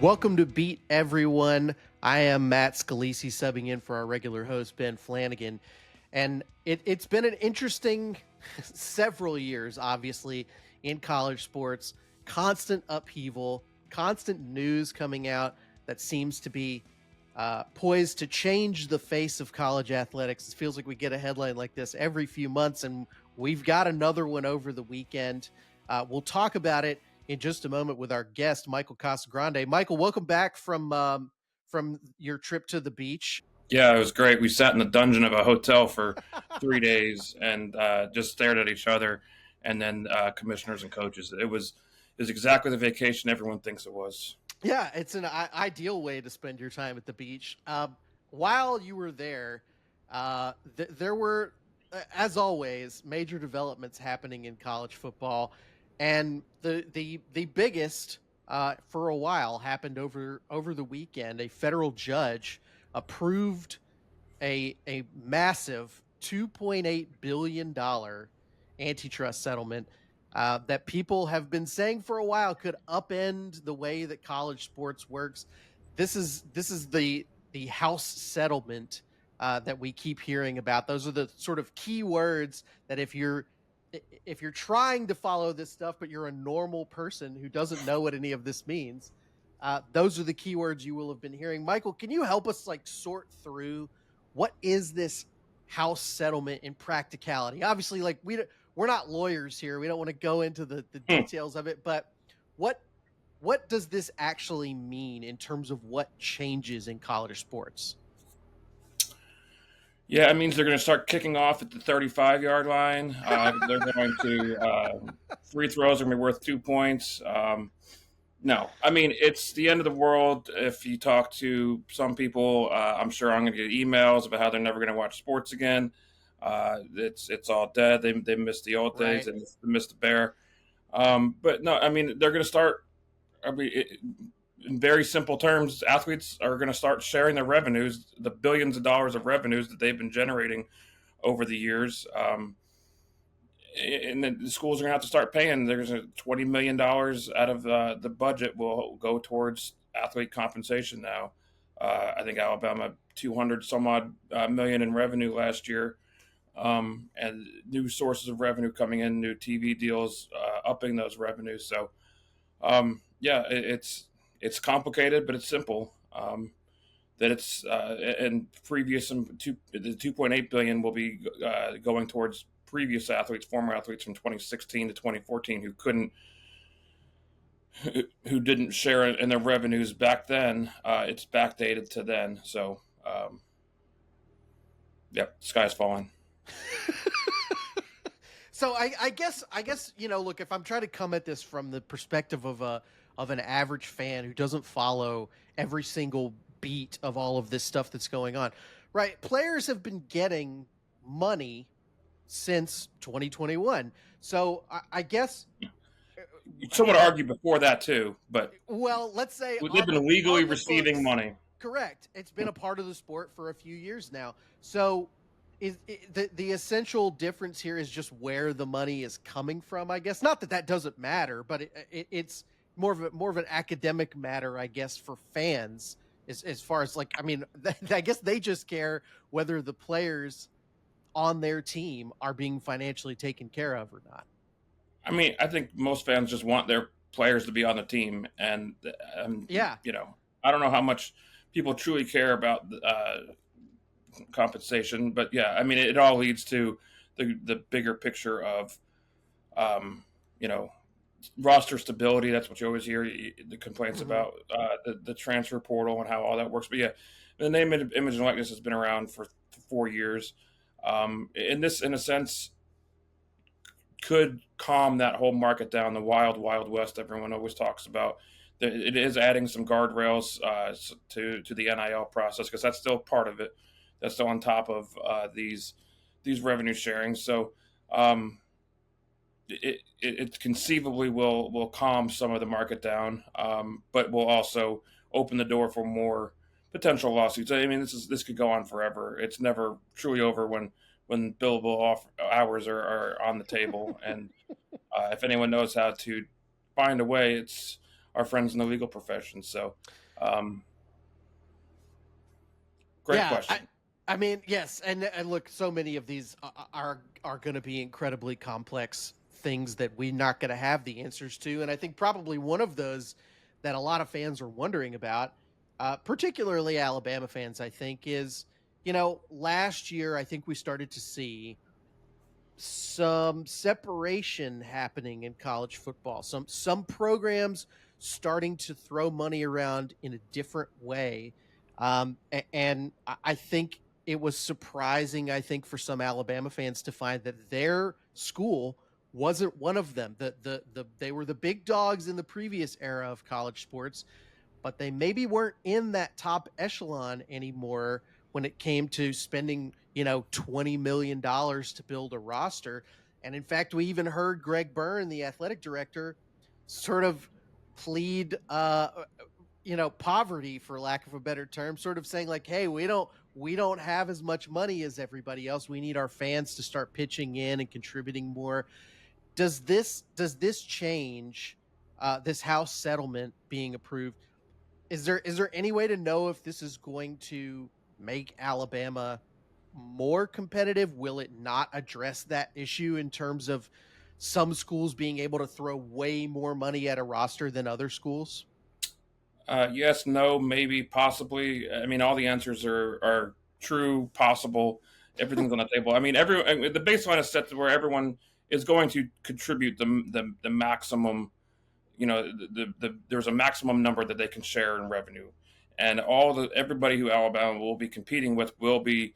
Welcome to Beat Everyone. I am Matt Scalici, subbing in for our regular host, Ben Flanagan. And it's been an interesting several years, obviously, in college sports. Constant upheaval, constant news coming out that seems to be poised to change the face of college athletics. It feels like we get a headline like this every few months, and we've got another one over the weekend. We'll talk about it in just a moment with our guest, Michael Casagrande. Michael, welcome back from your trip to the beach. Yeah, it was great. We sat in the dungeon of a hotel for 3 days and just stared at each other, and then commissioners and coaches. It was exactly the vacation everyone thinks it was. Yeah, it's an ideal way to spend your time at the beach. While you were there, there were, as always, major developments happening in college football, and the biggest for a while happened over the weekend. A federal judge approved a massive $2.8 billion antitrust settlement that people have been saying for a while could upend the way that college sports works. This is the House settlement that we keep hearing about. Those are the sort of key words that if you're trying to follow this stuff, but you're a normal person who doesn't know what any of this means, those are the keywords you will have been hearing. Michael, can you help us sort through what is this House settlement in practicality? Obviously, we're not lawyers here. We don't want to go into the details of it, but what does this actually mean in terms of what changes in college sports? Yeah, it means they're going to start kicking off at the 35-yard line. They're going to free throws are going to be worth 2 points. No, I mean, it's the end of the world. If you talk to some people, I'm sure I'm going to get emails about how they're never going to watch sports again. It's all dead. They missed the old days and they missed the bear. But no, I mean, they're going to start. I mean, in very simple terms, athletes are going to start sharing their revenues, the billions of dollars of revenues that they've been generating over the years. And then the schools are going to have to start paying. There's $20 million out of the budget will go towards athlete compensation now. I think Alabama 200 some odd million in revenue last year, and new sources of revenue coming in, new TV deals, upping those revenues. So, yeah, it's complicated, but it's simple. That it's and previous the 2.8 billion will be going towards previous athletes, former athletes from 2016 to 2014 who didn't share in their revenues back then. It's backdated to then. So, yep, sky's falling. So I guess look, if I'm trying to come at this from the perspective of an average fan who doesn't follow every single beat of all of this stuff that's going on, right? Players have been getting money since 2021. So I guess some would argue before that too, but let's say they've been legally receiving money. Correct. It's been a part of the sport for a few years now. So the essential difference here is just where the money is coming from, I guess. Not that doesn't matter, but it's more of an academic matter, I guess, for fans as far as I guess they just care whether the players on their team are being financially taken care of or not. I mean, I think most fans just want their players to be on the team, and yeah, I don't know how much people truly care about compensation, but yeah, I mean, it all leads to the bigger picture of, roster stability. That's what you always hear the complaints about the transfer portal and how all that works. But yeah, the name, image, and likeness has been around for 4 years. In a sense, could calm that whole market down, the wild west everyone always talks about. It is adding some guardrails to the NIL process, because that's still part of it. That's still on top of these revenue sharing. So it conceivably will calm some of the market down, but will also open the door for more potential lawsuits. I mean, this could go on forever. It's never truly over when billable hours are on the table. And if anyone knows how to find a way, it's our friends in the legal profession. So, um, great Yeah, question. I mean, yes, and look, so many of these are going to be incredibly complex things that we're not going to have the answers to, and I think probably one of those that a lot of fans are wondering about, particularly Alabama fans, I think, is last year I think we started to see some separation happening in college football. Some programs starting to throw money around in a different way, and I think it was surprising. I think for some Alabama fans to find that their school wasn't one of them. They were the big dogs in the previous era of college sports, but they maybe weren't in that top echelon anymore when it came to spending, $20 million to build a roster. And in fact, we even heard Greg Byrne, the athletic director, sort of plead, poverty, for lack of a better term, sort of saying like, hey, we don't have as much money as everybody else. We need our fans to start pitching in and contributing more. Does this change, this House settlement being approved? Is there any way to know if this is going to make Alabama more competitive? Will it not address that issue in terms of some schools being able to throw way more money at a roster than other schools? Yes, no, maybe, possibly. I mean, all the answers are true, possible. Everything's on the table. I mean, the baseline is set to where everyone is going to contribute the maximum. There's a maximum number that they can share in revenue, and everybody who Alabama will be competing with will be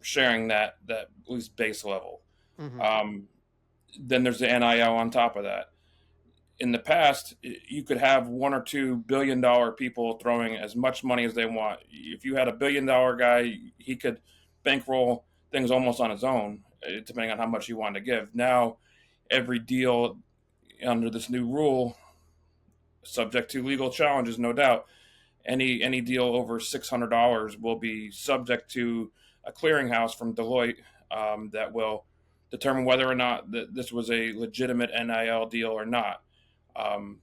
sharing that at least base level. Hmm. Um, then there's the NIL on top of that. In the past, you could have $1 or $2 billion people throwing as much money as they want. If you had $1 billion guy, he could bankroll things almost on his own, depending on how much he wanted to give. Now, every deal under this new rule, subject to legal challenges, no doubt, any deal over $600 will be subject to a clearinghouse from Deloitte that will determine whether or not this was a legitimate NIL deal or not. Um,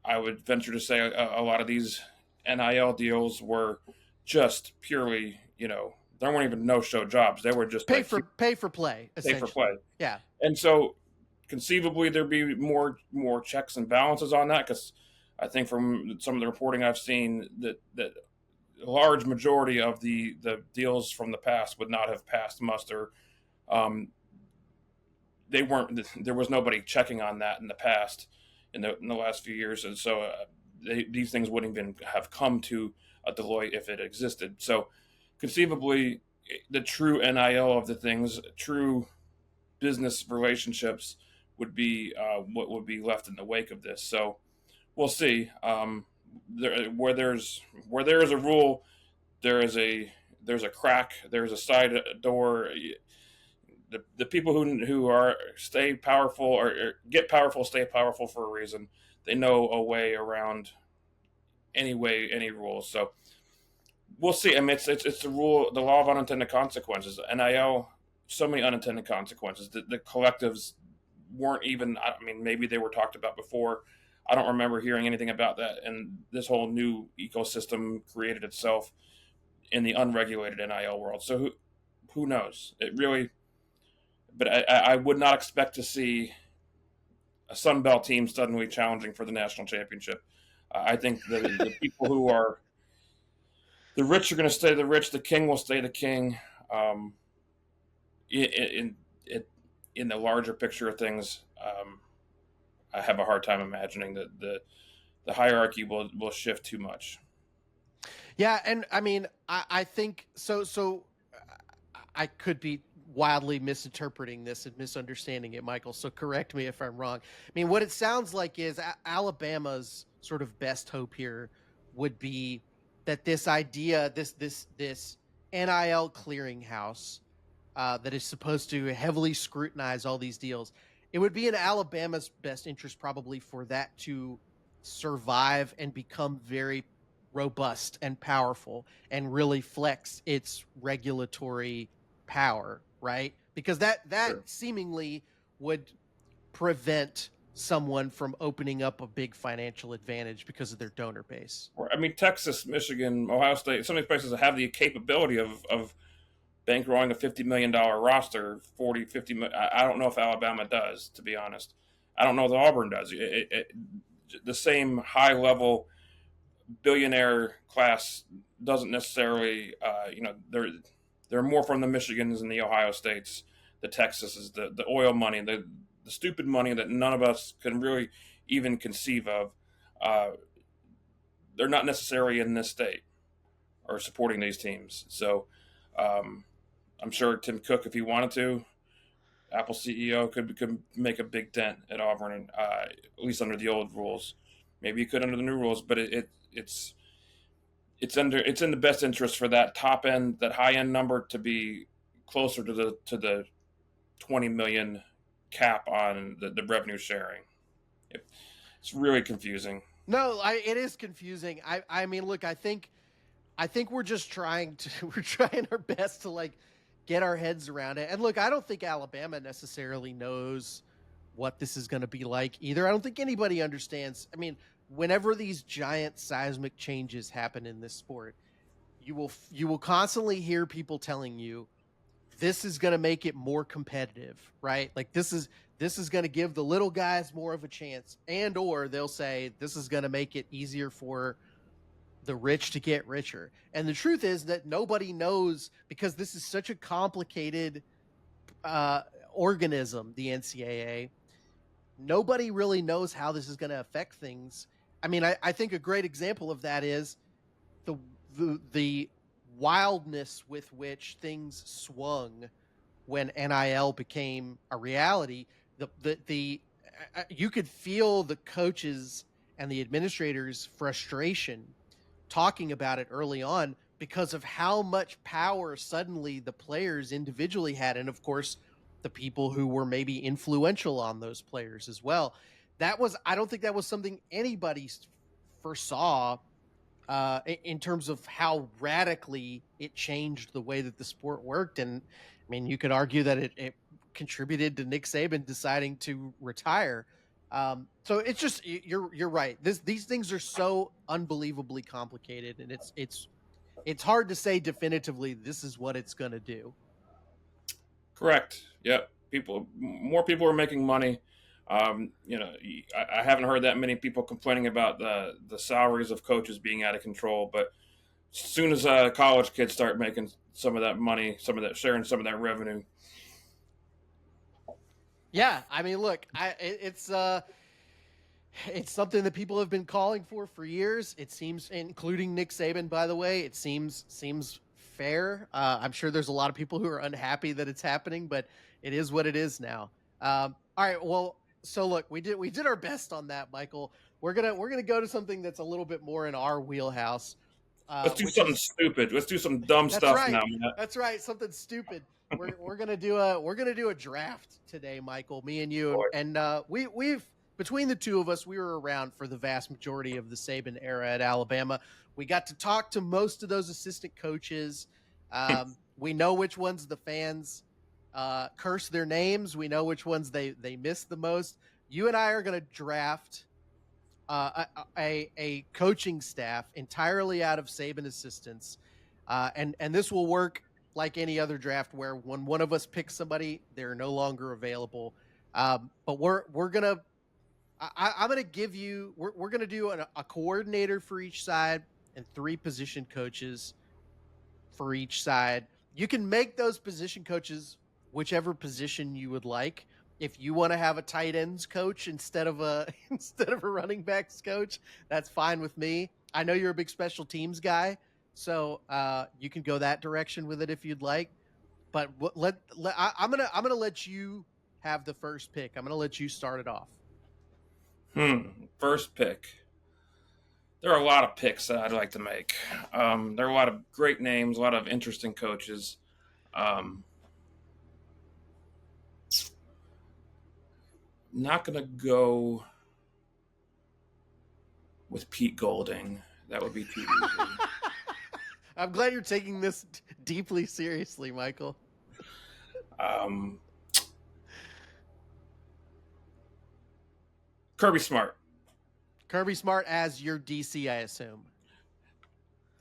I would venture to say a lot of these NIL deals were just purely, there weren't even no-show jobs. They were just Pay like for pay for play, pay for essentially. play. Yeah. And so conceivably there'd be more checks and balances on that, because I think from some of the reporting I've seen that a large majority of the deals from the past would not have passed muster. Um, they weren't. There was nobody checking on that in the past, in the last few years, and so these things wouldn't even have come to a Deloitte if it existed. So conceivably, the true NIL of the things, true business relationships, would be what would be left in the wake of this. So we'll see. Where there is a rule, there's a crack, there's a side door. The people who are stay powerful or get powerful stay powerful for a reason. They know a way around any rules. So we'll see. I mean, it's the rule, the law of unintended consequences. NIL, so many unintended consequences. The collectives weren't even. I mean, maybe they were talked about before. I don't remember hearing anything about that. And this whole new ecosystem created itself in the unregulated NIL world. So who knows? It really. But I would not expect to see a Sun Belt team suddenly challenging for the national championship. I think the people who are the rich are going to stay the rich. The king will stay the king. Um, in, in in the larger picture of things, I have a hard time imagining that the hierarchy will shift too much. Yeah, and I mean, I think so. I could be wildly misinterpreting this and misunderstanding it, Michael. So correct me if I'm wrong. I mean, what it sounds like is Alabama's sort of best hope here would be that this idea, this NIL clearinghouse, that is supposed to heavily scrutinize all these deals. It would be in Alabama's best interest, probably, for that to survive and become very robust and powerful and really flex its regulatory power, right? Because that Sure. seemingly would prevent someone from opening up a big financial advantage because of their donor base. I mean, Texas, Michigan, Ohio State, some of these places have the capability of bankrolling a $50 million roster, 40, 50 million. I don't know if Alabama does, to be honest. I don't know if Auburn does. The same high level billionaire class doesn't necessarily, they're more from the Michigans and the Ohio States, the Texases, the oil money, the stupid money that none of us can really even conceive of. They're not necessarily in this state or supporting these teams. So I'm sure Tim Cook, if he wanted to, Apple CEO, could make a big dent at Auburn, at least under the old rules. Maybe he could under the new rules, but it's in the best interest for that top end, that high end number to be closer to the 20 million cap on the revenue sharing. It's really confusing. No, it is confusing. I mean, look, I think we're just trying our best to like get our heads around it. And look, I don't think Alabama necessarily knows what this is going to be like either. I don't think anybody understands. I mean, whenever these giant seismic changes happen in this sport, you will constantly hear people telling you this is going to make it more competitive, right? Like this is going to give the little guys more of a chance, and or they'll say this is going to make it easier for the rich to get richer. And the truth is that nobody knows, because this is such a complicated organism, the NCAA. Nobody really knows how this is going to affect things. I mean, I think a great example of that is the wildness with which things swung when NIL became a reality. You could feel the coaches and the administrators' frustration talking about it early on because of how much power suddenly the players individually had, and of course the people who were maybe influential on those players as well. I don't think that was something anybody foresaw in terms of how radically it changed the way that the sport worked. And I mean, you could argue that it contributed to Nick Saban deciding to retire. So it's just, you're right. These things are so unbelievably complicated, and it's hard to say definitively this is what it's going to do. Correct. Yep. More people are making money. I haven't heard that many people complaining about the salaries of coaches being out of control. But as soon as college kids start making some of that money, sharing some of that revenue. Yeah, I mean, look, it's something that people have been calling for years. It seems, including Nick Saban, by the way, it seems fair. I'm sure there's a lot of people who are unhappy that it's happening, but it is what it is now. All right, well, so look, we did our best on that, Michael. We're gonna go to something that's a little bit more in our wheelhouse. Let's do something stupid. Let's do some dumb stuff right. now. Man. That's right, something stupid. We're gonna do a draft today, Michael. Me and you, and we've between the two of us, we were around for the vast majority of the Saban era at Alabama. We got to talk to most of those assistant coaches. We know which ones the fans curse their names. We know which ones they miss the most. You and I are going to draft a coaching staff entirely out of Saban assistants, and this will work like any other draft, where when one of us picks somebody, they're no longer available. But we're gonna. I'm going to give you. We're going to do a coordinator for each side and 3 position coaches for each side. You can make those position coaches whichever position you would like. If you want to have a tight ends coach instead of a running backs coach, that's fine with me. I know you're a big special teams guy, so you can go that direction with it if you'd like. But I'm gonna let you have the first pick. I'm gonna let you start it off. First pick. There are a lot of picks that I'd like to make. There are a lot of great names, a lot of interesting coaches. Not going to go with Pete Golding. That would be too easy. I'm glad you're taking this deeply seriously, Michael. I'm going to go with Pete Golding. That would be too easy. I'm going to go with Pete Golding. That would be too easy. Kirby Smart. Kirby Smart as your DC, I assume.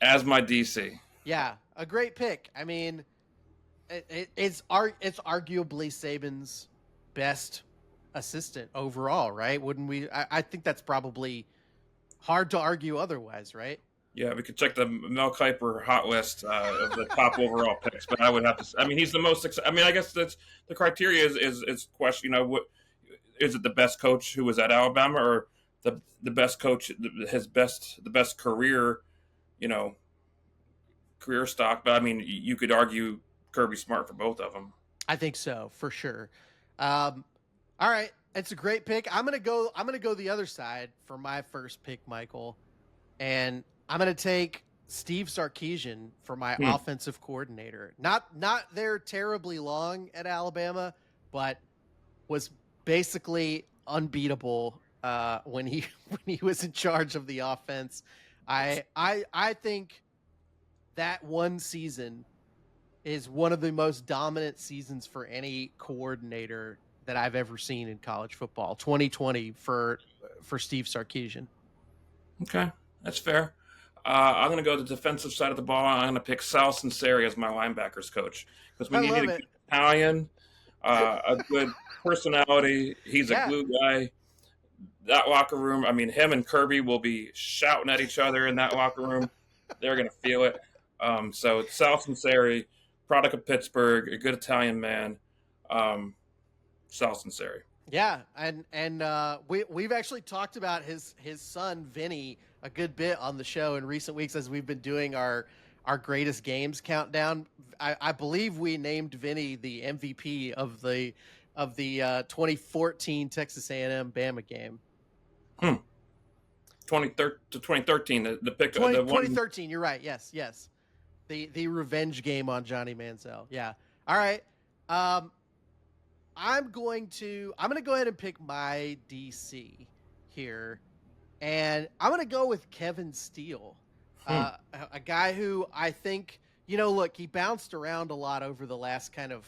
As my DC. Yeah, a great pick. I mean, it's arguably Saban's best assistant overall, right? Wouldn't we? I think that's probably hard to argue otherwise, right? Yeah, we could check the Mel Kiper hot list of the top overall picks, but I would have to. I mean, he's the most. I mean, I guess that's the criteria is question. What is it? The best coach who was at Alabama, or the best coach, the best career, career stock? But I mean, you could argue Kirby Smart for both of them. I think so, for sure. All right, it's a great pick. I'm gonna go the other side for my first pick, Michael, and I'm gonna take Steve Sarkisian for my offensive coordinator. Not there terribly long at Alabama, but was basically unbeatable when he was in charge of the offense. I think that one season is one of the most dominant seasons for any coordinator that I've ever seen in college football. 2020 for Steve Sarkisian. Okay, that's fair. I'm going to go to the defensive side of the ball. I'm going to pick Sal Sinceri as my linebackers coach because we need a good Italian, a good personality. He's a glue guy. That locker room, I mean, him and Kirby will be shouting at each other in that locker room. They're going to feel it. So Sal Sinceri, product of Pittsburgh, a good Italian man. Sal Sinceri. Yeah, and we've actually talked about his son Vinny a good bit on the show in recent weeks as we've been doing our greatest games countdown. I believe we named Vinny the MVP of the 2014 Texas A&M Bama game. 2013, the pick. 2013. You're right. Yes. The revenge game on Johnny Manziel. Yeah. All right. I'm going to go ahead and pick my DC here, and I'm going to go with Kevin Steele, a guy who I think, look, he bounced around a lot over the last kind of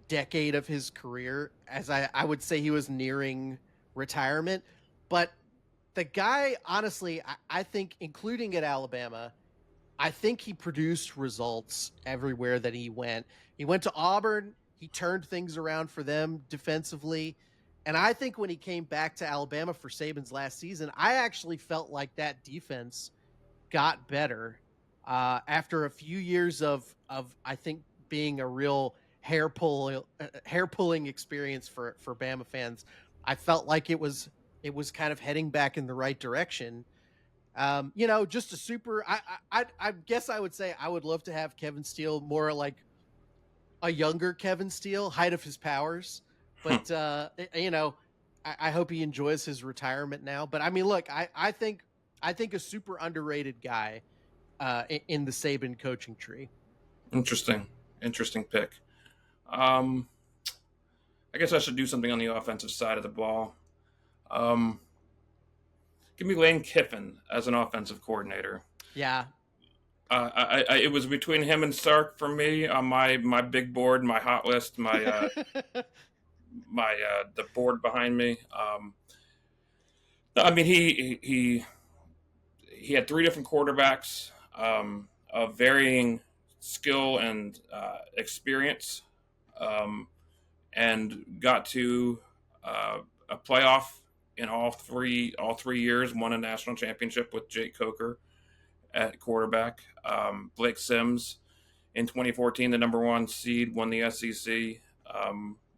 decade of his career, as I would say he was nearing retirement, but the guy, honestly, I think, including at Alabama, I think he produced results everywhere that he went. He went to Auburn. He turned things around for them defensively. And I think when he came back to Alabama for Saban's last season, I actually felt like that defense got better after a few years of I think being a real hair pulling experience for Bama fans. I felt like it was kind of heading back in the right direction. Just a super. I guess I would say I would love to have Kevin Steele more like a younger Kevin Steele, height of his powers. But I hope he enjoys his retirement now. But I mean, look, I think a super underrated guy in the Saban coaching tree. Interesting pick. I guess I should do something on the offensive side of the ball. Give me Lane Kiffin as an offensive coordinator. Yeah. It was between him and Sark for me on my big board, my hot list, my the board behind me. I mean, he had three different quarterbacks of varying skill and experience, and got to a playoff in all three years. Won a national championship with Jake Coker at quarterback. Blake Sims in 2014, the number one seed, won the SEC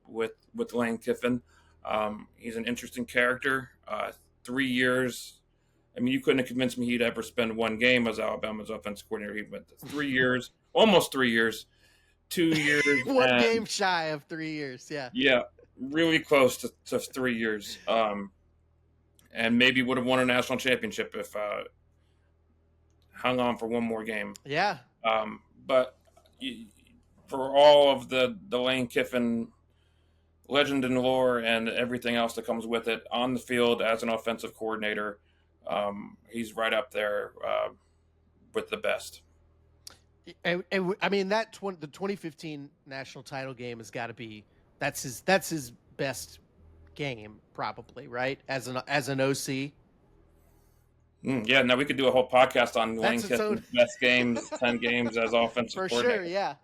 with Lane Kiffin. He's an interesting character. 3 years. I mean, you couldn't have convinced me he'd ever spend one game as Alabama's offensive coordinator. He went 3 years, almost 3 years, 2 years. One game shy of 3 years, yeah. Yeah, really close to 3 years. And maybe would have won a national championship if hung on for one more game. Yeah. But for all of the Lane Kiffin legend and lore and everything else that comes with it on the field as an offensive coordinator, he's right up there with the best. And I mean, the 2015 national title game has got to be that's his best game, probably, right? As an OC. Yeah, now we could do a whole podcast on Lane That's its own Kiffin's best games, 10 games as offensive for coordinator. sure. Yeah.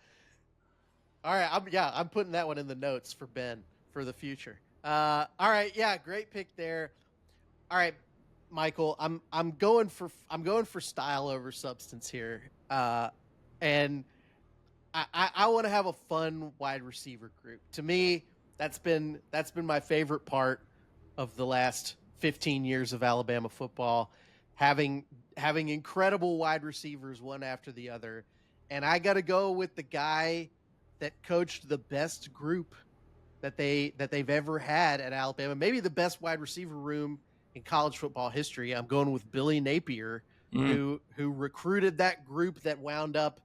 All right. I'm putting that one in the notes for Ben for the future. All right. Yeah. Great pick there. All right, Michael. I'm going for style over substance here. And I want to have a fun wide receiver group. To me, that's been my favorite part of the last 15 years of Alabama football, having incredible wide receivers one after the other. And I got to go with the guy that coached the best group that they've ever had at Alabama, maybe the best wide receiver room in college football history. I'm going with Billy Napier, who recruited that group that wound up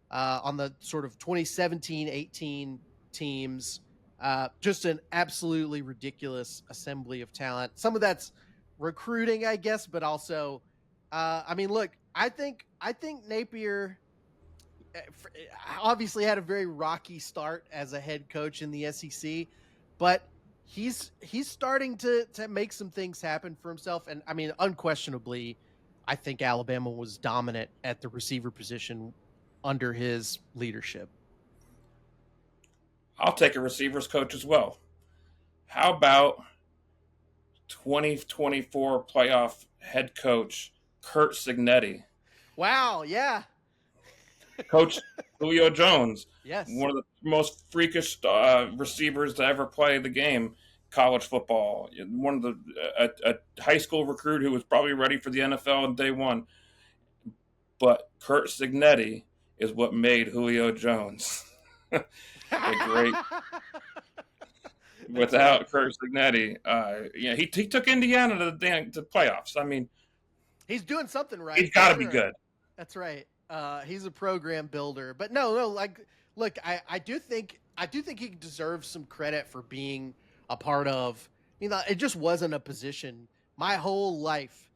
on the sort of 2017-18 teams. Just an absolutely ridiculous assembly of talent. Some of that's recruiting, I guess, but also, I mean, look, I think Napier obviously had a very rocky start as a head coach in the SEC, but he's starting to make some things happen for himself. And I mean, unquestionably, I think Alabama was dominant at the receiver position under his leadership. I'll take a receivers coach as well. How about 2024 playoff head coach Curt Cignetti? Wow, yeah. Coach Julio Jones, yes, one of the most freakish receivers to ever play the game, college football. One of a high school recruit who was probably ready for the NFL on day one. But Curt Cignetti is what made Julio Jones a great. Without right. Curt Cignetti, he took Indiana to the playoffs. I mean, he's doing something right. He's got to be good. That's right. He's a program builder, but no. Like, look, I do think he deserves some credit for being a part of. It just wasn't a position my whole life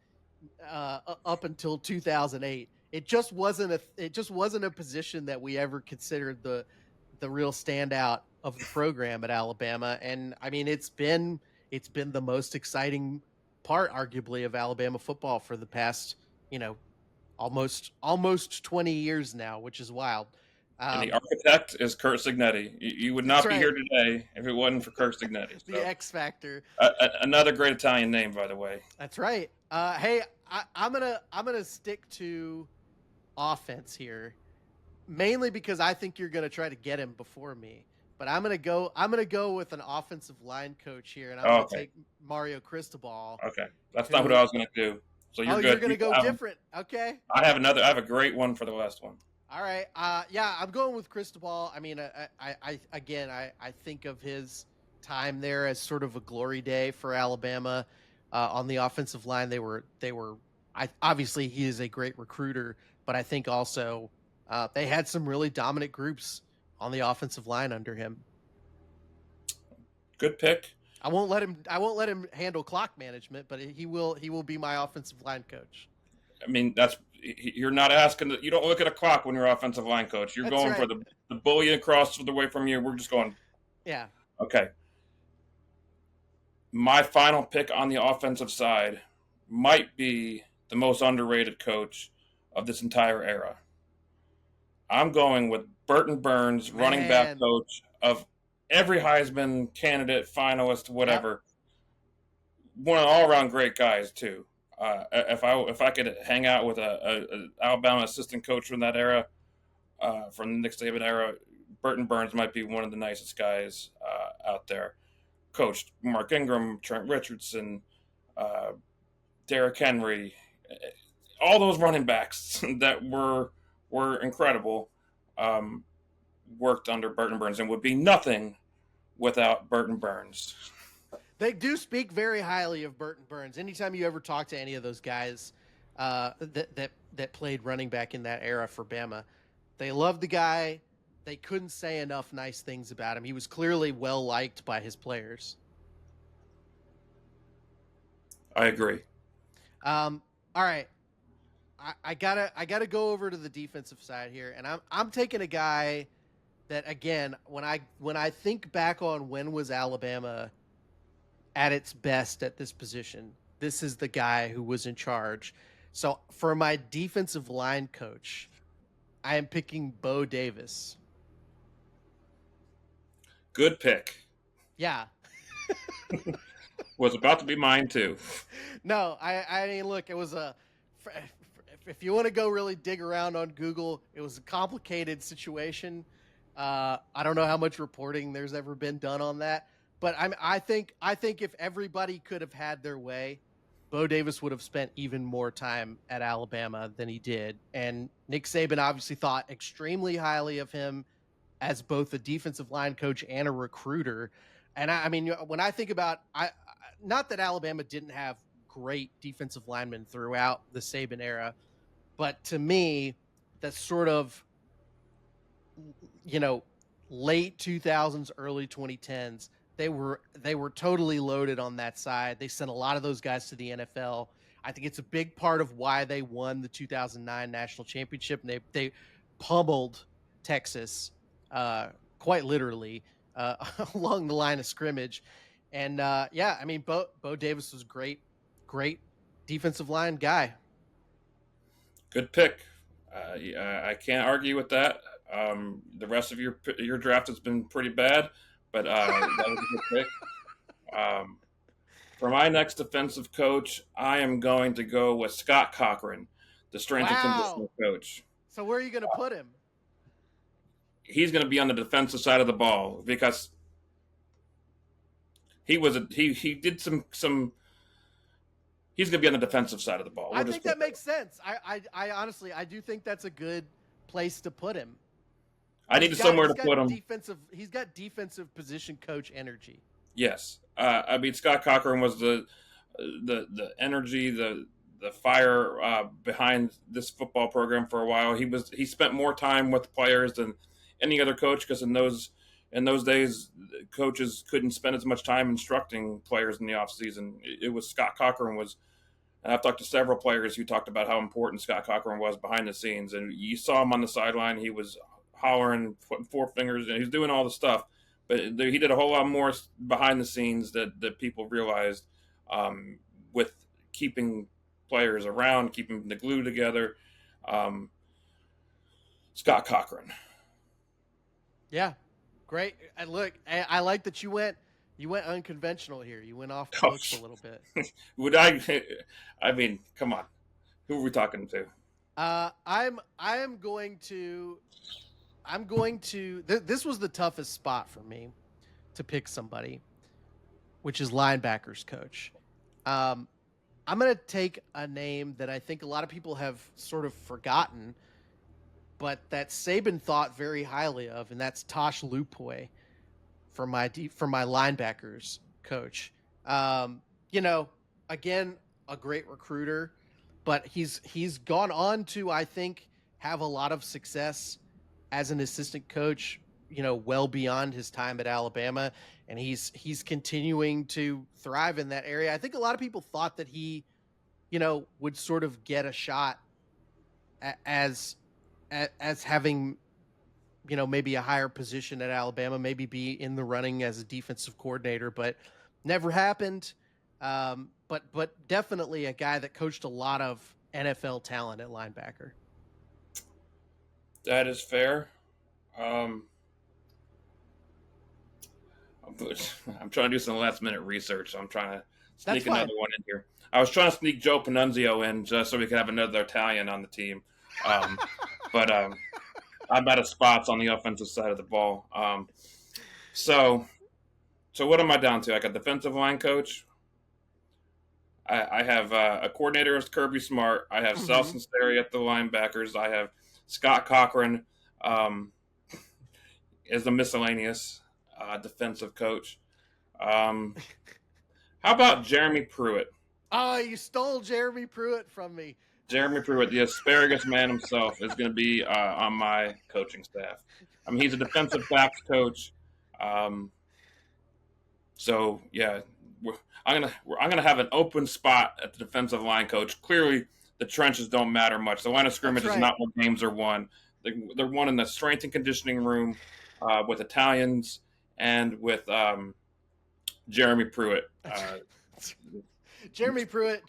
up until 2008. It just wasn't a position that we ever considered the real standout of the program at Alabama. And I mean, it's been the most exciting part, arguably, of Alabama football for the past, almost 20 years now, which is wild. And the architect is Curt Cignetti. You would not be here today if it wasn't for Curt Cignetti. So, the X Factor. Another great Italian name, by the way. That's right. Hey, I'm gonna stick to offense here, mainly because I think you're gonna try to get him before me. But I'm gonna go with an offensive line coach here, and I'm gonna take Mario Cristobal. Okay, that's not what I was gonna do. So you're good. You're gonna go different. Okay. I have a great one for the last one. All right. Yeah, I'm going with Cristobal. I mean, I think of his time there as sort of a glory day for Alabama on the offensive line. They were. Obviously, he is a great recruiter, but I think also they had some really dominant groups on the offensive line under him. Good pick. I won't let him handle clock management, but he will be my offensive line coach. I mean, you're not asking. You don't look at a clock when you're offensive line coach. You're going for the bully across the way from you. We're just going. Yeah. Okay. My final pick on the offensive side might be the most underrated coach of this entire era. I'm going with Burton Burns, running back coach of every Heisman candidate, finalist, whatever. Yep. One of all-around great guys too. If I could hang out with a Alabama assistant coach from that era, from the Nick Saban era, Burton Burns might be one of the nicest guys out there. Coached Mark Ingram, Trent Richardson, Derrick Henry, all those running backs that were incredible. Worked under Burton Burns and would be nothing without Burton Burns. They do speak very highly of Burton Burns. Anytime you ever talk to any of those guys that played running back in that era for Bama, they loved the guy. They couldn't say enough nice things about him. He was clearly well liked by his players. I agree. All right. I gotta go over to the defensive side here, and I'm taking a guy that, again, when I think back on when was Alabama at its best at this position, this is the guy who was in charge. So for my defensive line coach, I am picking Bo Davis. Good pick. Yeah. Was about to be mine too. No, I mean, look, it was if you want to go really dig around on Google, it was a complicated situation. I don't know how much reporting there's ever been done on that, but I think if everybody could have had their way, Bo Davis would have spent even more time at Alabama than he did. And Nick Saban obviously thought extremely highly of him as both a defensive line coach and a recruiter. And I mean, when I think about, not that Alabama didn't have great defensive linemen throughout the Saban era, but to me, that's sort of, late 2000s, early 2010s. They were totally loaded on that side. They sent a lot of those guys to the NFL. I think it's a big part of why they won the 2009 national championship. And they pummeled Texas, quite literally, along the line of scrimmage. And I mean, Bo Davis was great defensive line guy. Good pick. I can't argue with that. The rest of your draft has been pretty bad, but that was a good pick. For my next defensive coach, I am going to go with Scott Cochran, the strength and conditioning coach. So where are you going to put him? He's going to be on the defensive side of the ball because he did some. He's going to be on the defensive side of the ball. I think that makes sense. I honestly, I do think that's a good place to put him. I needed somewhere to put him. He's got defensive position coach energy. Yes, I mean Scott Cochran was the energy, the fire behind this football program for a while. He spent more time with players than any other coach because in those days coaches couldn't spend as much time instructing players in the offseason. It was Scott Cochran was. And I've talked to several players who talked about how important Scott Cochran was behind the scenes, and you saw him on the sideline. He was hollering, putting four fingers, and he was doing all the stuff. But he did a whole lot more behind the scenes that people realized with keeping players around, keeping the glue together. Scott Cochran. Yeah, great. And look, I like that you went unconventional here. You went off the books a little bit. Would I? I mean, come on. Who are we talking to? I'm going to. This was the toughest spot for me to pick somebody, which is linebackers coach. I'm going to take a name that I think a lot of people have sort of forgotten, but that Saban thought very highly of, and that's Tosh Lupy for my linebackers coach. Again, a great recruiter, but he's gone on to, I think, have a lot of success as an assistant coach, well beyond his time at Alabama, and he's continuing to thrive in that area. I think a lot of people thought that he, would sort of get a shot as having, maybe a higher position at Alabama, maybe be in the running as a defensive coordinator, but never happened. But definitely a guy that coached a lot of NFL talent at linebacker. That is fair. I'm trying to do some last minute research. So I'm trying to sneak another one in here. I was trying to sneak Joe Panunzio in just so we could have another Italian on the team. But I'm out of spots on the offensive side of the ball. So what am I down to? I got defensive line coach. I have a coordinator as Kirby Smart. I have Sal Sinceri at the linebackers. I have Scott Cochran as a miscellaneous defensive coach. How about Jeremy Pruitt? Oh, you stole Jeremy Pruitt from me. Jeremy Pruitt, the asparagus man himself, is going to be on my coaching staff. I mean, he's a defensive backs coach. So yeah, I'm gonna have an open spot at the defensive line coach. Clearly, the trenches don't matter much. The line of scrimmage is not where games are won. They're won in the strength and conditioning room with Italians and with Jeremy Pruitt. Jeremy Pruitt.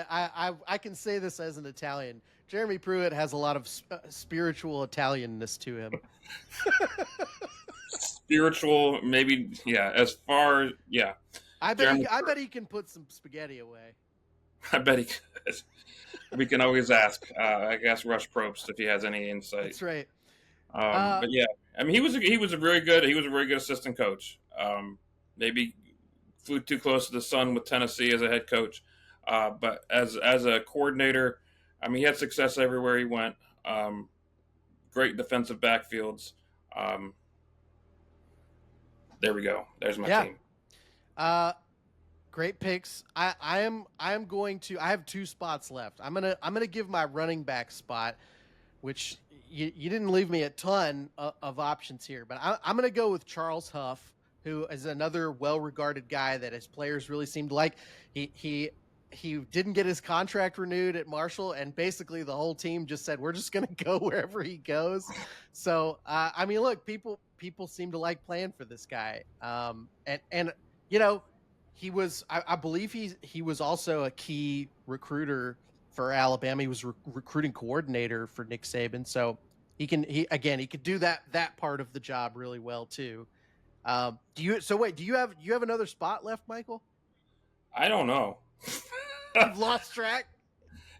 I can say this as an Italian. Jeremy Pruitt has a lot of spiritual Italianness to him. Spiritual, maybe, yeah. As far, yeah. I bet he can put some spaghetti away. I bet he could. We can always ask. I guess Rush Probst if he has any insight. That's right. But yeah, I mean, he was a very good assistant coach. Maybe flew too close to the sun with Tennessee as a head coach, but as a coordinator, I mean, he had success everywhere he went. Great defensive backfields. There we go. There's my team. Great picks. I have 2 spots left. I'm gonna give my running back spot, which you didn't leave me a ton of options here, but I'm gonna go with Charles Huff, who is another well-regarded guy that his players really seem to like. He didn't get his contract renewed at Marshall, and basically the whole team just said, we're just going to go wherever he goes. So, I mean, look, people seem to like playing for this guy. And you know, he was, I believe he was also a key recruiter for Alabama. He was recruiting coordinator for Nick Saban. So he could do that part of the job really well too. Do you have another spot left, Michael? I don't know. You've lost track?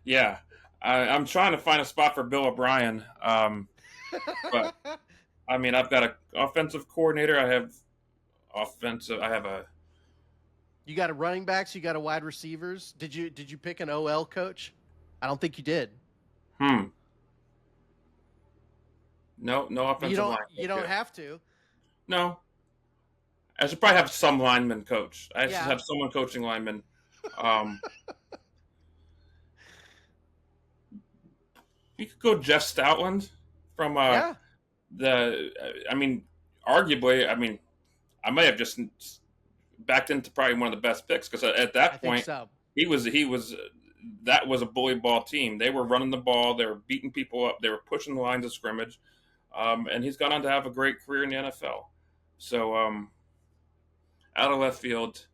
Yeah. I'm trying to find a spot for Bill O'Brien. But I mean, I've got an offensive coordinator. I have You got a running backs, you got a wide receivers. Did you pick an OL coach? I don't think you did. No offensive line. You don't have to. No. I should probably have some lineman coach. I should have someone coaching linemen. You could go Jeff Stoutland from I mean, arguably, I mean, I may have just backed into probably one of the best picks because at that point he was that was a bully ball team. They were running the ball, they were beating people up, they were pushing the lines of scrimmage, and he's gone on to have a great career in the NFL. So out of left field,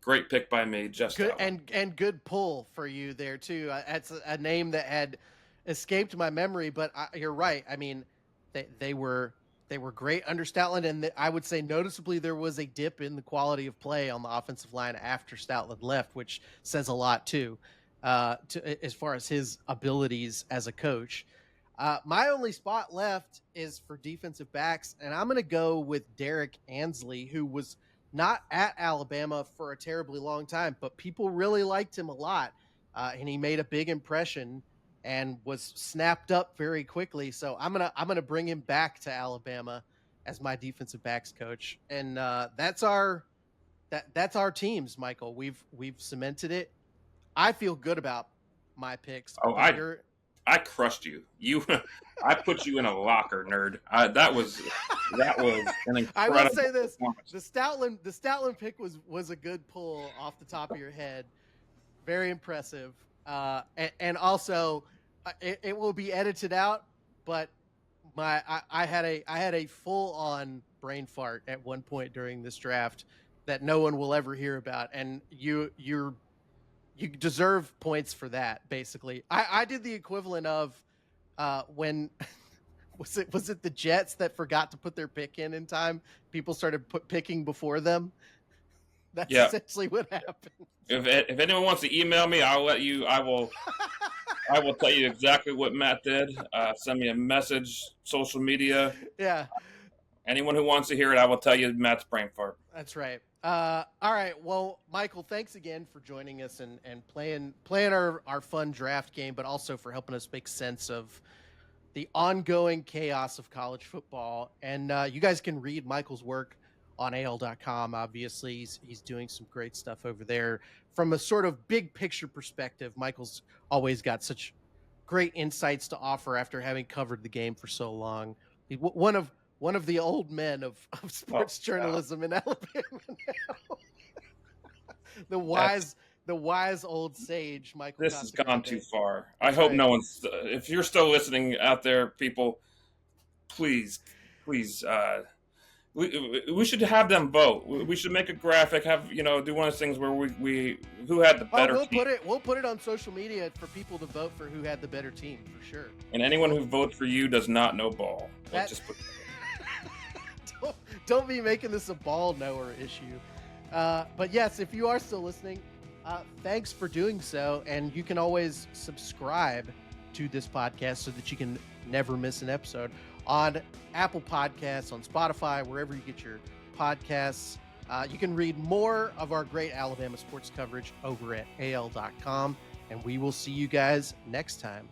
great pick by me, Jeff Stoutland. And good pull for you there too. That's a name that had escaped my memory, but you're right. I mean, they were great under Stoutland, and I would say noticeably there was a dip in the quality of play on the offensive line after Stoutland left, which says a lot too, as far as his abilities as a coach. My only spot left is for defensive backs, and I'm going to go with Derek Ansley, who was not at Alabama for a terribly long time, but people really liked him a lot, and he made a big impression and was snapped up very quickly. So I'm gonna bring him back to Alabama as my defensive backs coach, and that's our teams, Michael. We've cemented it. I feel good about my picks. Oh, I crushed you. I put you in a locker, nerd. That was an incredible. I will say this: the Stoutland pick was a good pull off the top of your head. Very impressive. And also, it will be edited out, but I had a full on brain fart at one point during this draft that no one will ever hear about, and you deserve points for that. Basically, I did the equivalent of when was it the Jets that forgot to put their pick in time? People started picking before them. That's essentially what happened. If anyone wants to email me, I will tell you exactly what Matt did. Send me a message, social media. Yeah. Anyone who wants to hear it, I will tell you Matt's brain fart. That's right. All right. Well, Michael, thanks again for joining us and playing our fun draft game, but also for helping us make sense of the ongoing chaos of college football. And you guys can read Michael's work on AL.com. Obviously, he's doing some great stuff over there. From a sort of big picture perspective, Michael's always got such great insights to offer after having covered the game for so long. One of the old men of sports journalism in Alabama now. the wise old sage, Michael. This has gone too far. I hope no one's. If you're still listening out there, people, please We should have them vote. We should make a graphic, have do one of those things where we who had the better team. We'll put it on social media for people to vote for who had the better team for sure. And anyone who votes for you does not know ball. Don't be making this a ball knower issue. But yes, if you are still listening, thanks for doing so. And you can always subscribe to this podcast so that you can never miss an episode on Apple Podcasts, on Spotify, wherever you get your podcasts. You can read more of our great Alabama sports coverage over at AL.com. And we will see you guys next time.